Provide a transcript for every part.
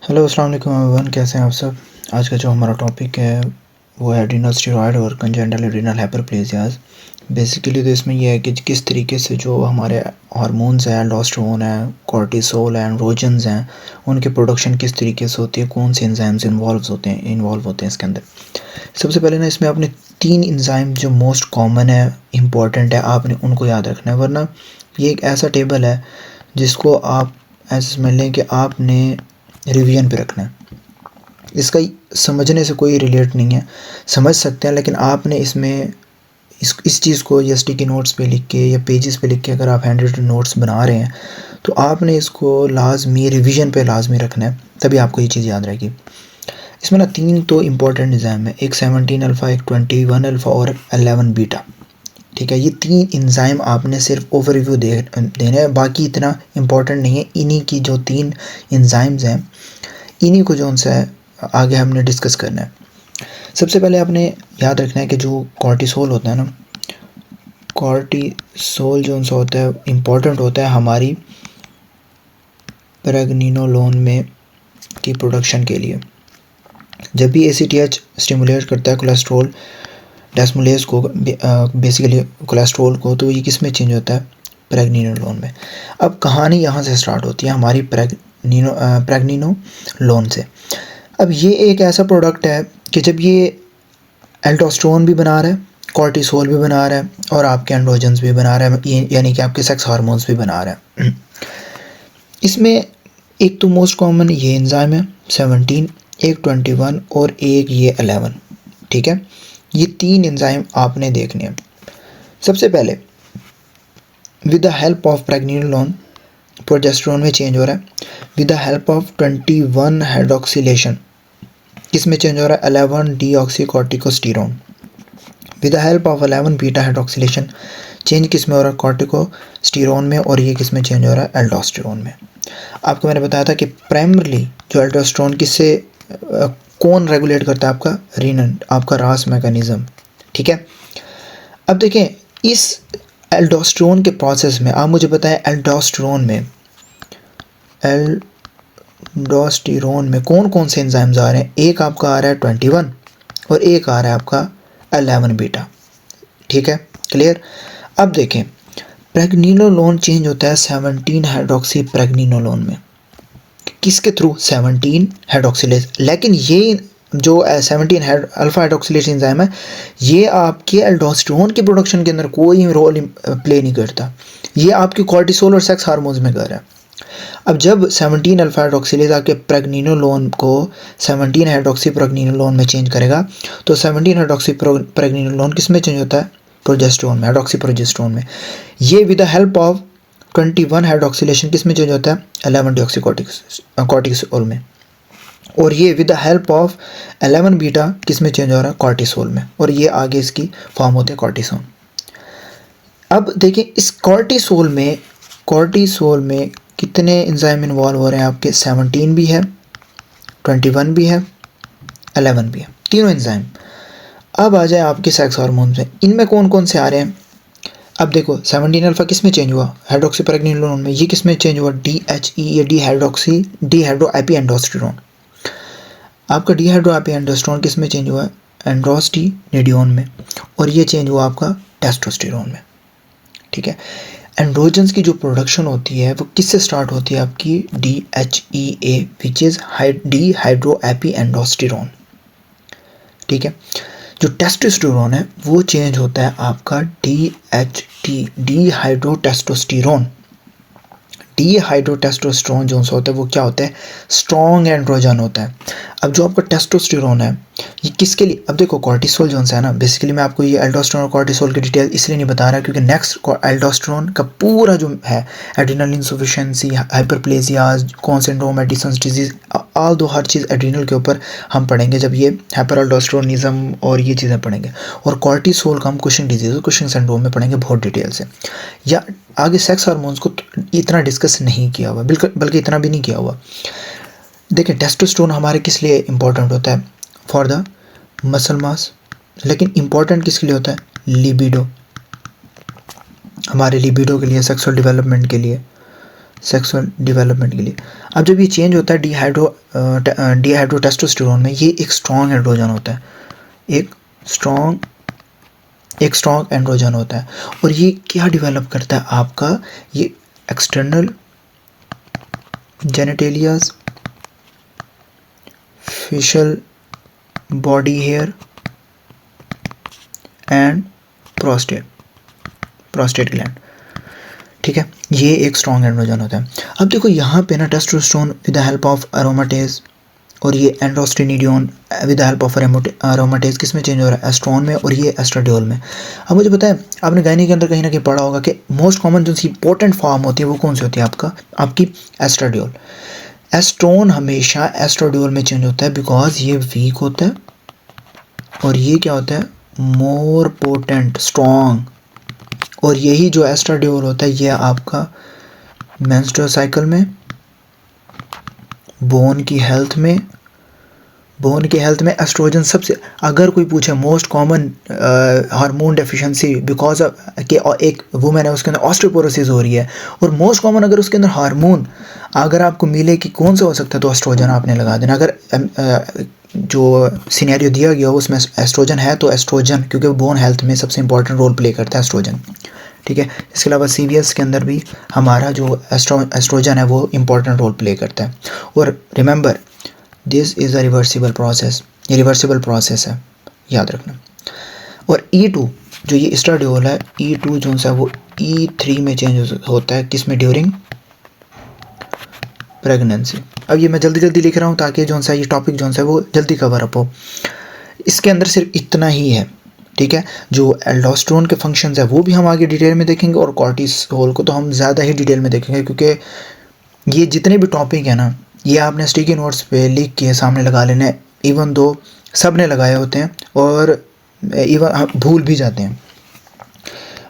Hello अस्सलाम वालेकुम everyone, कैसे हैं आप सब। आज का जो हमारा टॉपिक है वो है एड्रीनल स्टेरॉयड और कंजेनिटल एड्रीनल हाइपरप्लेजियाज। बेसिकली तो इसमें यह है कि किस तरीके से जो हमारे हार्मोन्स हैं, एल्डोस्टेरोन है, कॉर्टिसोल है, एंड्रोजन्स हैं, उनके प्रोडक्शन किस तरीके से होती है, कौन से एंजाइम्स इन्वॉल्व होते हैं इसके अंदर। सबसे पहले ना इसमें आपने 3 एंजाइम जो मोस्ट कॉमन है, इंपॉर्टेंट है, आपने उनको याद रखना है, वरना ये एक ऐसा टेबल है जिसको आप ऐसे समझ लें कि आपने रिवीजन पे रखना है। इसका समझने से कोई रिलेट नहीं है, समझ सकते हैं, लेकिन आपने इसमें इस चीज़ को या स्टिकी नोट्स पे लिख के या पेजेस पे लिख के अगर आप हैंड रिटन नोट्स बना रहे हैं तो आपने इसको लाजमी रिवीजन पे लाजमी रखना है, तभी आपको ये चीज़ याद रहेगी। इसमें ना 3 तो इम्पोर्टेंट एंजाइम है, एक 17 अल्फ़ा, एक 21 अल्फ़ा और 11 बीटा। ठीक है, ये 3 एंजाइम आपने सिर्फ ओवरव्यू देना है, बाकी इतना इम्पोर्टेंट नहीं है। इन्हीं की जो 3 एंजाइम्स हैं, इन्हीं को जो उनसे आगे हमने डिस्कस करना है। सबसे पहले आपने याद रखना है कि जो कॉर्टिसोल होता है ना, कॉर्टिसोल जो उनसे होता है इम्पॉर्टेंट होता है हमारी प्रेग्निनोलोन में की प्रोडक्शन के लिए। जब भी ACTH स्टिमुलेट करता है कोलेस्ट्रॉल डेस्मोलेज को, बेसिकली कोलेस्ट्रॉल को, तो ये किस में चेंज होता है, प्रेग्निनोलोन में। अब कहानी यहाँ से स्टार्ट होती है हमारी प्रेग्निनोलोन से। अब ये एक ऐसा प्रोडक्ट है कि जब ये एल्डोस्टेरोन भी बना रहा है, कॉर्टिसोल भी बना रहा है और आपके एंड्रोजन्स भी बना रहा है, यानी कि आपके सेक्स हार्मोन्स भी बना रहा है। इसमें एक तो मोस्ट कॉमन ये एंजाइम है 17, एक 21 और एक ये 11। ठीक है, ये 3 एंजाइम आपने देखने हैं। सबसे पहले with the help of pregnenolone progesterone में चेंज हो रहा है, with the help of 21 hydroxylation किस में चेंज हो रहा है, 11 deoxycorticosterone, with the help of 11 beta hydroxylation change किस में हो रहा है, कॉर्टिकोस्टेरोन में, और ये किस में चेंज हो रहा है, एल्डोस्टेरोन में। आपको मैंने बताया था कि प्राइमरली जो एल्डोस्टेरोन किससे कौन रेगुलेट करता है, आपका रीनन, आपका रास मैकेनिज्म। ठीक है, अब देखें इस एल्डोस्टेरोन के प्रोसेस में आप मुझे बताएं एल्डोस्टेरोन में कौन कौन से एंजाइम्स आ रहे हैं। एक आपका आ रहा है 21 और एक आ रहा है आपका 11 बीटा। ठीक है, क्लियर। अब देखें प्रेग्निनोलोन चेंज होता है 17 हाइड्रोक्सी प्रेग्निनोलोन में, किसके थ्रू, 17 हाइड्रोक्सिलेज। लेकिन ये जो 17 अल्फा हाइड्रोक्सिलेज एंजाइम है, ये आपके एल्डोस्टेरोन के प्रोडक्शन के अंदर कोई रोल प्ले नहीं करता, ये आपके कॉर्टिसोल और सेक्स हार्मोन्स में कर रहा है। अब जब 17 अल्फा हाइड्रोक्सिलेज आके प्रेग्निनोलोन को 17 हाइड्रोक्सी प्रेग्निनोलोन में चेंज करेगा, तो 17 हाइड्रोक्सी प्रेग्निनोलोन किस में चेंज होता है, प्रोजेस्टेरोन में, हाइड्रोक्सी प्रोजेस्टेरोन में। ये with the help of 21 hydroxylation किस में चेंज होता है, 11 डीऑक्सीकॉर्टिसोल में, और ये with the help of 11 beta किस में चेंज हो रहा है, कॉर्टिसोल में, और ये आगे इसकी फॉर्म होते हैं कॉर्टिसोन। अब देखिए इस कॉर्टिसोल में कितने एंजाइम इन्वॉल्व हो रहे हैं आपके, 17 भी है, 21 भी है, 11 भी है, तीनों एंजाइम। अब आ जाए आपके सेक्स हार्मोन्स में, इनमें कौन कौन से आ रहे हैं। अब देखो 17 अल्फा किस में चेंज हुआ, हाइड्रोक्सी प्रेग्निनोलोन में, ये किस में चेंज हुआ, DHE या डिहाइड्रो एपी एंडोस्टेरोन। आपका डिहाइड्रो एपी एंडोस्टेरोन किस में चेंज हुआ है, एंड्रोस्टिनिडियोन में, और ये चेंज हुआ आपका टेस्टोस्टेरोन में। ठीक है, एंड्रोजन्स की जो प्रोडक्शन होती है वो किससे स्टार्ट होती है, आपकी DHEA which is dehydroepiandrosterone. ठीक है, जो टेस्टोस्टेरोन है वो चेंज होता है आपका DHT डिहाइड्रोटेस्टोस्टेरोन। डिहाइड्रोटेस्टोस्टेरोन जो होता है वो क्या होता है, स्ट्रॉन्ग एंड्रोजन होता है। अब जो आपका टेस्टोस्टेरोन है ये किसके लिए, अब देखो कॉर्टिसोल जो है ना, बेसिकली मैं आपको ये एल्डोस्टेरोन और कॉर्टिसोल की डिटेल इसलिए नहीं बता रहा क्योंकि नेक्स्ट एल्डोस्टेरोन का पूरा जो है adrenal insufficiency, hyperplasias, Conn syndrome, Addison's disease, all those हर चीज़ एड्रिनल के ऊपर हम पढ़ेंगे जब ये हाइपरएल्डोस्टेरोनिज्म और ये चीज़ें पढ़ेंगे। और कॉर्टिसोल का हम कुशिंग डिजीज, कुशिंग सिंड्रोम में पढ़ेंगे बहुत डिटेल से। या आगे सेक्स हार्मोन्स को इतना डिस्कस नहीं किया हुआ, बल्कि इतना भी नहीं किया हुआ। देखिए टेस्टोस्टेरोन हमारे किस लिए इंपॉर्टेंट होता है, फॉर द मसल मास, लेकिन इंपॉर्टेंट किसके लिए होता है, लिबिडो, हमारे लिबिडो के लिए, सेक्सुअल डेवलपमेंट के लिए, सेक्सुअल डेवलपमेंट के लिए। अब जब ये चेंज होता है डीहाइड्रो टेस्टोस्टेरोन में, ये एक स्ट्रॉन्ग एंड्रोजन होता है, एक स्ट्रॉन्ग एंड्रोजन होता है। और ये क्या डेवलप करता है आपका, ये external genitalias, facial body hair and prostate gland, ठीक है। ये एक स्ट्रॉन्ग एंड्रोजन होता है। अब देखो यहाँ पे ना testosterone with the help of aromatase और ये androstenedione with the help of aromatase किस में चेंज हो रहा है, एस्ट्रोन में, और ये एस्ट्राडियोल में। अब मुझे पता है आपने गायनी के अंदर कहीं ना कहीं पढ़ा होगा कि मोस्ट कॉमन जो सी इंपॉर्टेंट फॉर्म होती है वो कौन सी होती है, आपकी एस्ट्राडियोल। एस्ट्रोन हमेशा एस्ट्राडियोल में चेंज होता है बिकॉज ये वीक होता है और ये क्या होता है, मोर पोटेंट, स्ट्रॉन्ग। और यही जो एस्ट्राडियोल होता है ये आपका मेंस्ट्रुअल साइकिल में, बोन की हेल्थ में एस्ट्रोजन सबसे, अगर कोई पूछे most common hormone deficiency because of कि एक वुमेन है उसके अंदर ऑस्टियोपोरोसिस हो रही है, और मोस्ट कॉमन अगर उसके अंदर हार्मोन अगर आपको मिले कि कौन सा हो सकता है तो एस्ट्रोजन आपने लगा देना। अगर जो सिनेरियो दिया गया हो उसमें एस्ट्रोजन है तो एस्ट्रोजन, क्योंकि बोन हेल्थ में सबसे इंपॉर्टेंट रोल प्ले करता है एस्ट्रोजन, ठीक है। इसके अलावा CVS के अंदर भी हमारा जो एस्ट्रोजन है वो इंपॉर्टेंट रोल प्ले करता है। और remember this is a reversible process, ये रिवर्सिबल प्रोसेस है, याद रखना। और E2 जो ये एस्ट्राडियोल है, E2 जो सा वो E3 में चेंज होता है, किस में, ड्यूरिंग प्रेगनेंसी। अब ये मैं जल्दी लिख रहा हूँ ताकि जो सा ये टॉपिक जो सा वो जल्दी कवर अप हो। इसके अंदर सिर्फ इतना ही है, ठीक है। जो एल्डोस्टेरोन के फंक्शंस है वो भी हम आगे डिटेल में देखेंगे, और कॉर्टिसोल को तो हम ज़्यादा ही डिटेल में देखेंगे, क्योंकि ये जितने भी टॉपिक है ना ये आपने स्टिकी नोट्स पे लिख के सामने लगा लेने, इवन दो सब ने लगाए होते हैं और इवन भूल भी जाते हैं।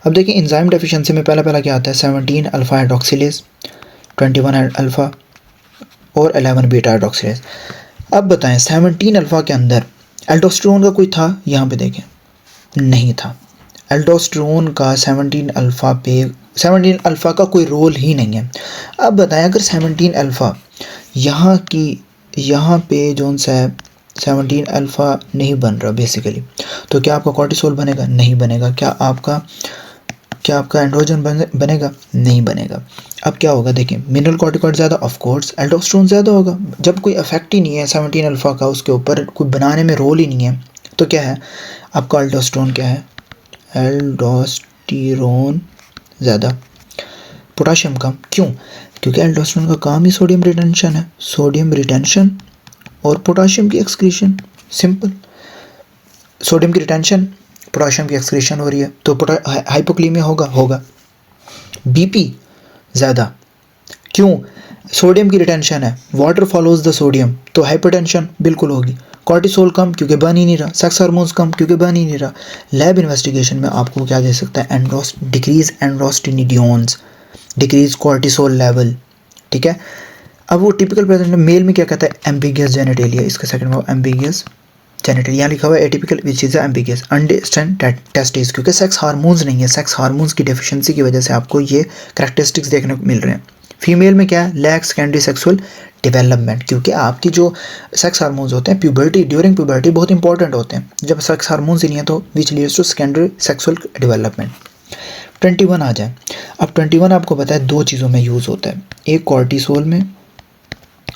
अब देखिए एंजाइम डेफिशिएंसी में पहला क्या आता है, 17 अल्फा हाइड्रोक्सिलेज, 21 अल्फा और 11 बीटा हाइड्रोक्सिलेज। अब बताएं 17 अल्फा के अंदर एल्डोस्टेरोन का कोई था, यहाँ पे देखें नहीं था। एल्डोस्टेरोन का 17 अल्फा का कोई रोल ही नहीं है। अब बताएं अगर 17 अल्फा यहाँ पे जोन सा है 17 अल्फा नहीं बन रहा बेसिकली, तो क्या आपका कॉर्टिसोल बनेगा, नहीं बनेगा। क्या आपका एंड्रोजन बनेगा, नहीं बनेगा। अब क्या होगा, देखिए मिनरल कॉर्टिकॉइड ज़्यादा, ऑफ कोर्स एल्डोस्टेरोन ज़्यादा होगा। जब कोई इफेक्ट ही नहीं है 17 अल्फा का, उसके ऊपर कोई बनाने में रोल ही नहीं है, तो क्या है आपका एल्डोस्टेरोन, क्या है एल्डोस्टेरोन ज़्यादा, पोटाशियम कम। क्यों, क्योंकि एल्डोस्टेरोन का काम ही सोडियम रिटेंशन है, सोडियम रिटेंशन और पोटाशियम की एक्सक्रीशन, सिंपल। सोडियम की रिटेंशन, पोटाशियम की एक्सक्रीशन हो रही है तो हाइपोक्लीमिया होगा। BP ज़्यादा, क्यों, सोडियम की रिटेंशन है, वाटर फॉलोज द सोडियम, तो हाइपरटेंशन बिल्कुल होगी। कॉर्टिसोल कम क्योंकि बन ही नहीं रहा, सेक्स हार्मोन्स कम क्योंकि बन ही नहीं रहा। लैब इन्वेस्टिगेशन में आपको क्या दे सकता है, डिक्रीज एंड्रोस्टेनिडियोन्स, डिक्रीज कॉर्टिसोल लेवल, ठीक है। अब वो टिपिकल प्रेजेंट मेल में क्या कहता है, एम्बिगियस जेनिटेलिया, इसका सेकंड में एम्बिगियस जेनिटेलिया, यहाँ लिखा हुआ है atypical which is ambiguous, understand testis, क्योंकि सेक्स हार्मोन्स नहीं है, सेक्स हार्मोन्स की डेफिशिएंसी की वजह से आपको ये करैक्टरिस्टिक्स देखने को मिल रहे हैं। फीमेल में क्या है, लैक सेकेंडरी सेक्सुअल डेवलपमेंट, क्योंकि आपकी जो सेक्स हार्मोन्स होते हैं प्यूबर्टी, ड्यूरिंग प्यूबर्टी बहुत इंपॉर्टेंट होते हैं। जब सेक्स हार्मोन्स ही नहीं है तो which leads to secondary sexual development. 21 आ जाए। अब 21 आपको पता है दो चीज़ों में यूज़ होता है, एक कॉर्टिसोल में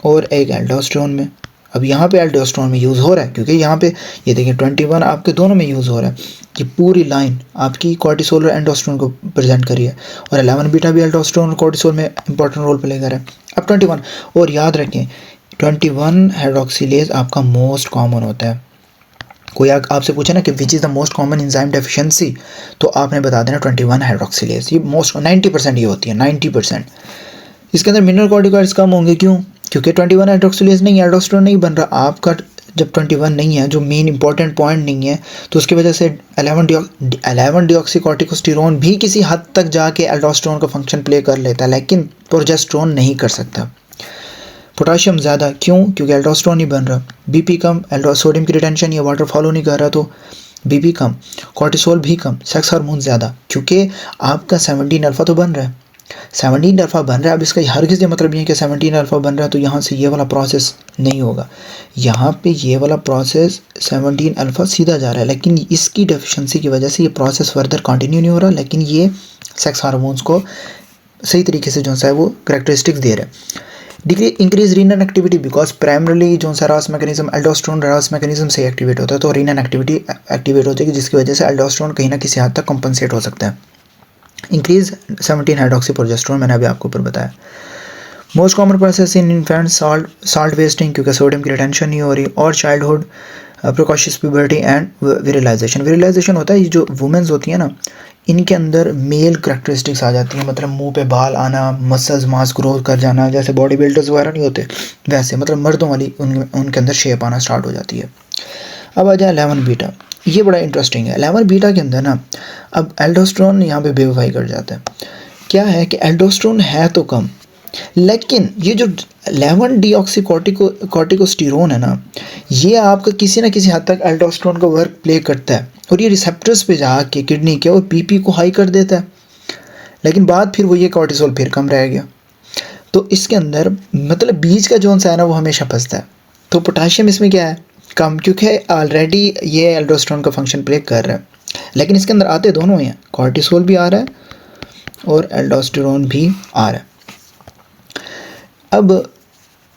और एक एल्डोस्टेरोन में। अब यहाँ पे एल्डोस्टेरोन में यूज़ हो रहा है क्योंकि यहाँ पे ये देखिए 21 आपके दोनों में यूज़ हो रहा है। ये पूरी लाइन आपकी कॉर्टिसोल और एल्डोस्टेरोन को प्रेजेंट करी है, और 11 बीटा भी एल्डोस्टेरोन और कॉर्टिसोल में इंपॉर्टेंट रोल प्ले कर रहा है। अब 21, और याद रखें 21 हाइड्रोक्सिलेज आपका मोस्ट कॉमन होता है। कोई आपसे पूछे ना कि which is the most common enzyme deficiency, तो आपने बता देना 21 हाइड्रोक्सिलेज। ये मोस्ट 90% ये होती है, 90%। इसके अंदर मिनरल कॉर्टिकॉइड्स कम होंगे, क्यों, क्योंकि 21 हाइड्रोक्सिलेज नहीं, एल्डोस्टेरोन नहीं बन रहा आपका। जब 21 नहीं है, जो मेन इंपॉर्टेंट पॉइंट नहीं है, तो उसकी वजह से 11 डिऑक्सीकॉर्टिकोस्टेरोन भी किसी हद तक जाके एल्डोस्टेरोन का फंक्शन प्ले कर लेता है, लेकिन प्रोजेस्टेरोन नहीं कर सकता। पोटाशियम ज़्यादा, क्यों, क्योंकि एल्डोस्टेरोन नहीं बन रहा। BP कम, सोडियम की रिटेंशन या वाटर फॉलो नहीं कर रहा तो BP कम, कॉर्टिसोल भी कम, सेक्स हार्मोन ज़्यादा, क्योंकि आपका 17 अल्फा तो बन रहा है, 17 अल्फ़ा बन रहा है। अब इसका हरगिज़ ये मतलब नहीं है कि 17 अल्फ़ा बन रहा है तो यहाँ से ये वाला प्रोसेस नहीं होगा। यहाँ पे ये वाला प्रोसेस 17 अल्फ़ा सीधा जा रहा है, लेकिन इसकी डेफिशिएंसी की वजह से ये प्रोसेस फर्दर कंटिन्यू नहीं हो रहा, लेकिन ये सेक्स हार्मोन्स को सही तरीके से जो सा है वो करेक्टरिस्टिक्स दे रहा है। Degree increase renal activity because primarily जो सा रास मैकेनिज्म एल्डोस्टेरोन रास मैकेनिज्म से एक्टिवेट होता है, तो रीनल एक्टिविटी एक्टिवेट हो जाएगी, जिसकी वजह से एल्डोस्टेरोन कहीं ना किसी हद तक कंपनसेट हो सकता है। इंक्रीज 17 हाइड्रोक्सी प्रोजेस्टेरोन, मैंने अभी आपको ऊपर बताया। Most common process in infant salt wasting, क्योंकि सोडियम की रिटेंशन नहीं हो रही, और चाइल्डहुड प्रिकॉशियस प्यूबर्टी एंड विरलाइजेशन। विरलाइजेशन होता है ये जो वुमेन्स होती हैं ना, इनके अंदर मेल करेक्टरिस्टिक्स आ जाती हैं, मतलब मुंह पे बाल आना, मसल्स मास ग्रोथ कर जाना, जैसे बॉडी बिल्डर्स वगैरह नहीं होते वैसे, मतलब मर्दों वाली उनके अंदर शेप आना स्टार्ट हो जाती है। अब आ जाए 11 बीटा, ये बड़ा इंटरेस्टिंग है। 11 बीटा के अंदर ना अब एल्डोस्टेरोन यहाँ पे बेवफाई कर जाता है। क्या है कि एल्डोस्टेरोन है तो कम, लेकिन ये जो 11 डीऑक्सी कॉर्टिकोस्टेरोन है ना, ये आपका किसी ना किसी हद तक एल्डोस्टेरोन का वर्क प्ले करता है, और ये रिसेप्टर्स पे जाके किडनी के और बीपी को हाई कर देता है, लेकिन बाद फिर वो ये कॉर्टिसोल फिर कम रह गया। तो इसके अंदर मतलब बीज का जोन सा है ना वो हमेशा फंसता है। तो पोटाशियम इसमें क्या है, कम, क्योंकि ऑलरेडी ये एल्डोस्टेरोन का फंक्शन प्ले कर रहा है, लेकिन इसके अंदर आते दोनों ही हैं, कॉर्टिसोल भी आ रहा है और एल्डोस्टेरोन भी आ रहा है। अब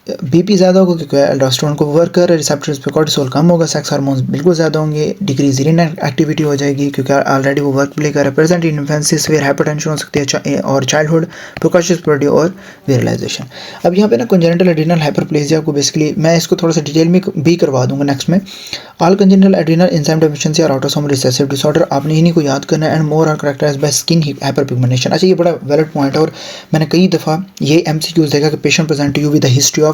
बीपी ज़्यादा होगा क्योंकि एल्डोस्टेरोन को वर्क कर रहा है, रिसेप्टर्स पे कॉर्टिसोल कम होगा, सेक्स हार्मोन्स बिल्कुल ज़्यादा होंगे, डिक्रीज रीनल एक्टिविटी हो जाएगी क्योंकि ऑलरेडी वो वर्क प्ले कर रहा है। Present in infancy severe hypertension हो सकती है, और चाइल्डहुड प्रिकॉशियस प्यूबर्टी और विरलाइजेशन। अब यहाँ पे ना कंजेनिटल एड्रीनल हाइपरप्लेजिया को बेसिकली मैं इसको थोड़ा सा डिटेल में भी करवा दूंगा नेक्स्ट में। All congenital adrenal enzyme deficiency और ऑटोसोमल रिसेसिव डिसऑर्डर, आपने इन्हीं को याद करना है, and more are characterised by skin hyperpigmentation. अच्छा, ये बड़ा वैलिड पॉइंट है, और मैंने कई दफ़ा ये MCQs देखा कि patient present you with the history of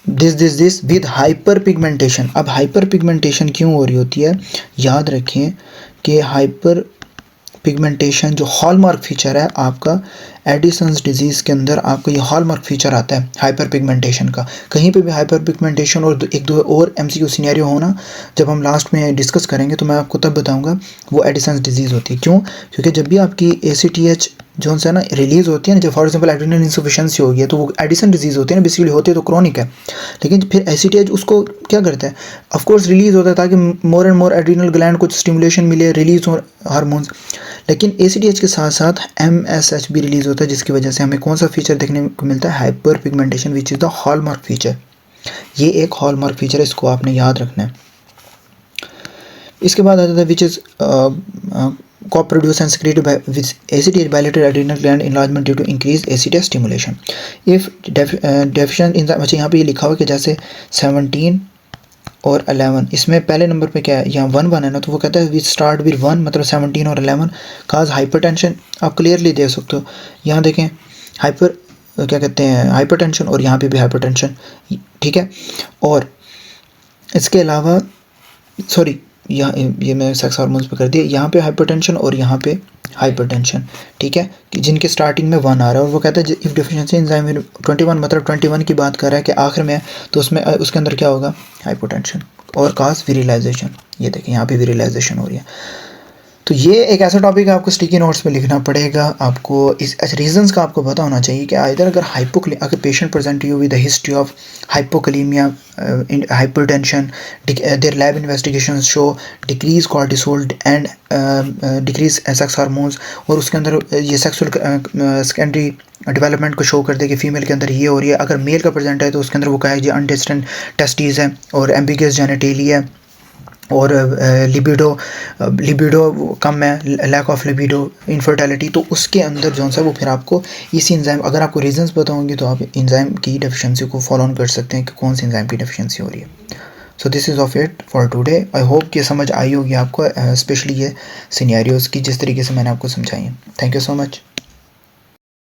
this with hyper pigmentation. अब हाइपर पिगमेंटेशन क्यों हो रही होती है, याद रखें कि हाइपर पिगमेंटेशन जो हॉलमार्क फीचर है आपका एडिसन्स डिजीज़ के अंदर, आपको ये हॉलमार्क फीचर आता है हाइपर पिगमेंटेशन का। कहीं पे भी हाइपर पिगमेंटेशन और एक दो और MCQ सिनेरियो होना जब हम लास्ट में डिस्कस करेंगे तो मैं आपको तब बताऊंगा, वो एडिसन्स डिजीज़ होती है। क्यों? क्योंकि जब भी आपकी ACTH जो है ना रिलीज़ होती है ना, जब फॉर एग्जांपल एड्रेनल इंसफिशिएंसी होगी है तो वो एडिसन डिजीज़ होती है ना, बेसिकली होती है तो क्रॉनिक है, लेकिन फिर ACTH उसको क्या करता है, ऑफ कोर्स रिलीज़ होता है ताकि more and more adrenal gland को स्टिमुलेशन मिले, रिलीज़ हो हार्मोन्स, लेकिन ACTH के साथ साथ MSH भी रिलीज़ होता है, जिसकी वजह से हमें कौन सा फीचर देखने को मिलता है, hyper pigmentation, which is the hallmark feature. ये एक हॉलमार्क फीचर है, इसको आपने याद रखना है। इसके बाद आता है which is co-produced and secreted by with ACTH bilateral adrenal gland enlargement due to increased ACTH stimulation. If deficient in the, अच्छा यहाँ पे ये लिखा हुआ कि जैसे 17 और 11, इसमें पहले नंबर पे क्या है, यहाँ 1 है ना, तो वो कहता है वी स्टार्ट विद 1, मतलब 17 और 11 काज हाइपरटेंशन। आप क्लियरली देख सकते हो, यहाँ देखें हाइपर क्या कहते हैं हाइपरटेंशन, और यहाँ पे भी हाइपरटेंशन, ठीक है। और इसके अलावा सॉरी यहाँ ये मैं सेक्स हार्मोन्स पे कर दिया, यहाँ पे हाइपरटेंशन और यहाँ पे हाइपरटेंशन, ठीक है, कि जिनके स्टार्टिंग में 1 आ रहा है, और वो कहता है इफ़ डिफिशिएंसी एंजाइम 21, मतलब 21 की बात कर रहा है कि आखिर में, तो उसमें उसके अंदर क्या होगा, हाइपोटेंशन और काज विरिलाइजेशन। ये देखें यहाँ पे विरिलाइजेशन हो रही है। तो ये एक ऐसा टॉपिक है आपको स्टिकी नोट्स में लिखना पड़ेगा, आपको इस रीजंस का आपको पता होना चाहिए कि इधर अगर अगर patient present you with the history of hypokalemia, hypertension, their lab investigations show decrease cortisol and decrease sex hormones, और उसके अंदर ये सेक्सुअल सेकेंडरी डेवलपमेंट को शो कर दे कि फीमेल के अंदर ये हो रही है। अगर मेल का प्रेजेंट है तो उसके अंदर वो कहा है जी अनटेस्टेड टेस्टीज है और एम्बिगस जेनिटेलिया है, और लिबिडो कम है, लैक ऑफ लिबिडो, इनफर्टिलिटी, तो उसके अंदर जो सा वो फिर आपको इसी एंजाइम, अगर आपको रीजंस पता होंगे तो आप एंजाइम की डेफिशिएंसी को फॉलो ऑन कर सकते हैं कि कौन सी एंजाइम की डेफिशिएंसी हो रही है। So this is of it for today. I hope कि समझ आई होगी आपको, स्पेशली ये सिनेरियोज़ की जिस तरीके से मैंने आपको समझाई है। Thank you so much.